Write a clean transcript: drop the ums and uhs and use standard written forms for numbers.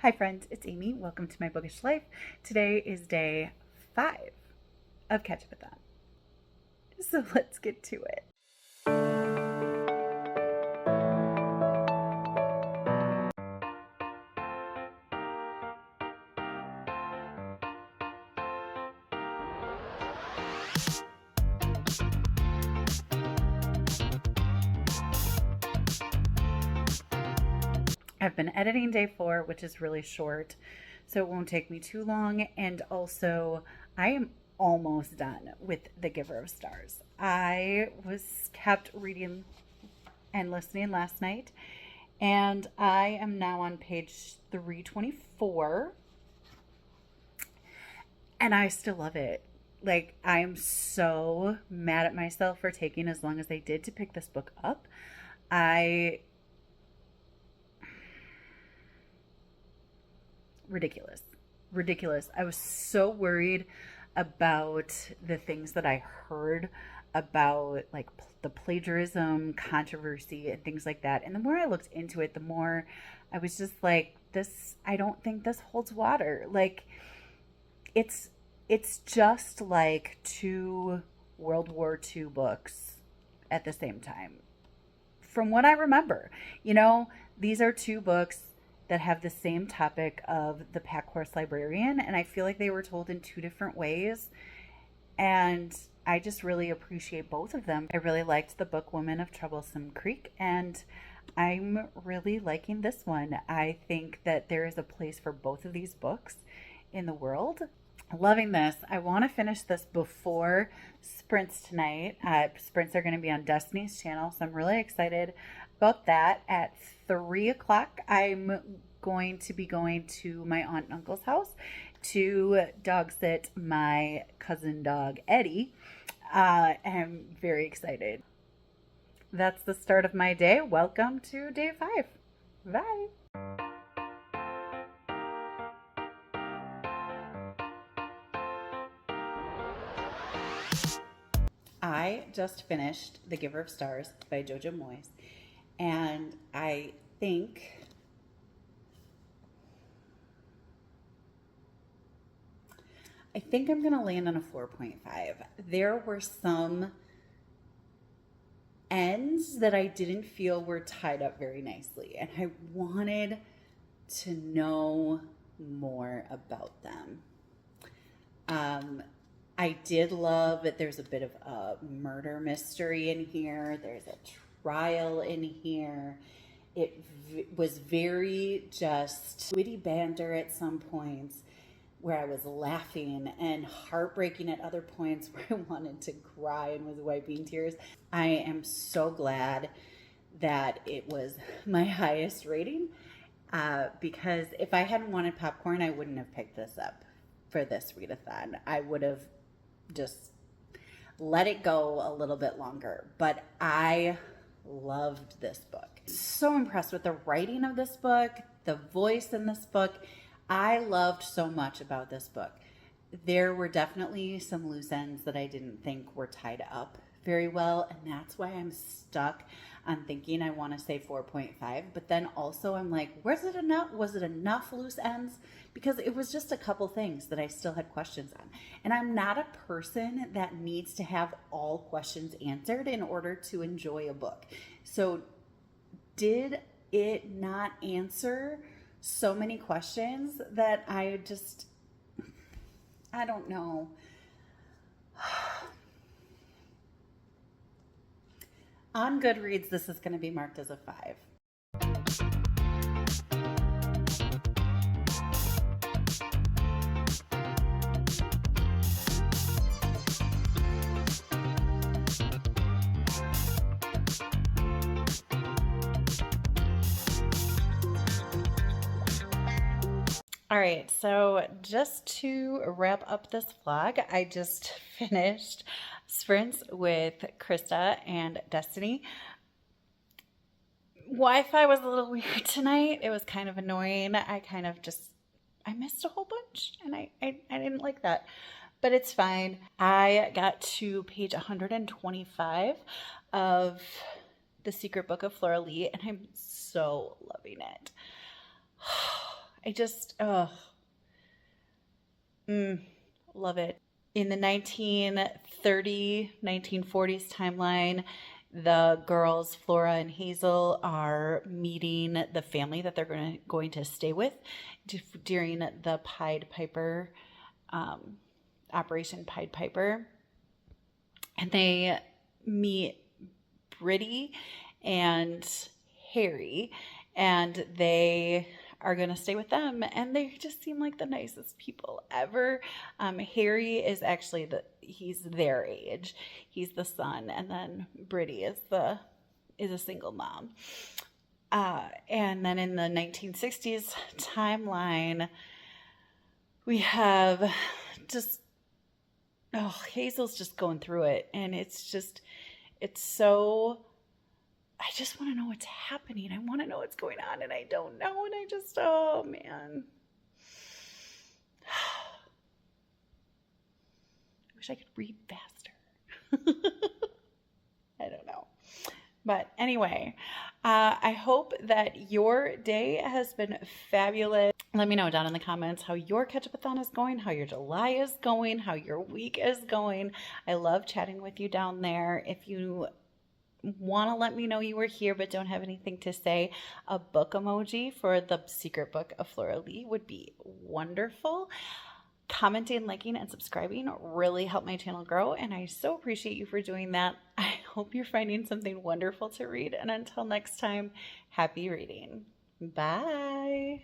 Hi friends, it's Amy. Welcome to my bookish life. Today is day 5 of Ketchupathon. So let's get to it. I've been editing day 4, which is really short, so it won't take me too long. And also, I am almost done with The Giver of Stars. I was kept reading and listening last night, and I am now on page 324, and I still love it. Like, I am so mad at myself for taking as long as I did to pick this book up. Ridiculous. I was so worried about the things that I heard about, like, the plagiarism controversy and things like that. And the more I looked into it, the more I was just like, I don't think this holds water. Like, it's just like two World War II books at the same time. From what I remember, these are two books that have the same topic of the pack horse librarian, and I feel like they were told in two different ways, and I just really appreciate both of them. I really liked the book Women of Troublesome Creek, and I'm really liking this one. I think that there is a place for both of these books in the world. Loving this. I want to finish this before sprints tonight. Sprints are going to be on Destiny's channel, so I'm really excited about that. At 3 o'clock, I'm going to be going to my aunt and uncle's house to dog sit my cousin dog, Eddie. I'm very excited. That's the start of my day. Welcome to day 5. Bye. I just finished The Giver of Stars by Jojo Moyes, and I think I'm going to land on a 4.5. There were some ends that I didn't feel were tied up very nicely, and I wanted to know more about them. I did love that there's a bit of a murder mystery in here. There's a trial in here. It was very just witty banter at some points where I was laughing, and heartbreaking at other points where I wanted to cry and was wiping tears. I am so glad that it was my highest rating, because if I hadn't wanted popcorn, I wouldn't have picked this up for this readathon. I would have just let it go a little bit longer. But I loved this book. So impressed with the writing of this book, the voice in this book. I loved so much about this book. There were definitely some loose ends that I didn't think were tied up very well, and that's why I'm stuck on thinking I want to say 4.5. But then also I'm like, was it enough loose ends? Because it was just a couple things that I still had questions on. And I'm not a person that needs to have all questions answered in order to enjoy a book. So did it not answer so many questions that I don't know. On Goodreads, this is going to be marked as a 5. All right, so just to wrap up this vlog, I just finished sprints with Krista and Destini. Wi-Fi was a little weird tonight. It was kind of annoying. I missed a whole bunch, and I didn't like that, but it's fine. I got to page 125 of The Secret Book of Flora Lee, and I'm so loving it. I just, love it. In the 1940s timeline, the girls, Flora and Hazel, are meeting the family that they're going to stay with during the Pied Piper, Operation Pied Piper. And they meet Brittany and Harry, and they are going to stay with them, and they just seem like the nicest people ever. Harry is actually he's their age. He's the son, and then Brittany is a single mom. And then in the 1960s timeline, we have Hazel's just going through it, and it's so, I just want to know what's happening. I want to know what's going on, and I don't know, and oh man. I wish I could read faster. I don't know. But anyway, I hope that your day has been fabulous. Let me know down in the comments how your Ketchupathon is going, how your July is going, how your week is going. I love chatting with you down there. If you want to let me know you were here but don't have anything to say, a book emoji for the secret book of Flora Lee would be wonderful. Commenting, liking, and subscribing really help my channel grow, and I so appreciate you for doing that. I hope you're finding something wonderful to read, and until next time, happy reading. Bye.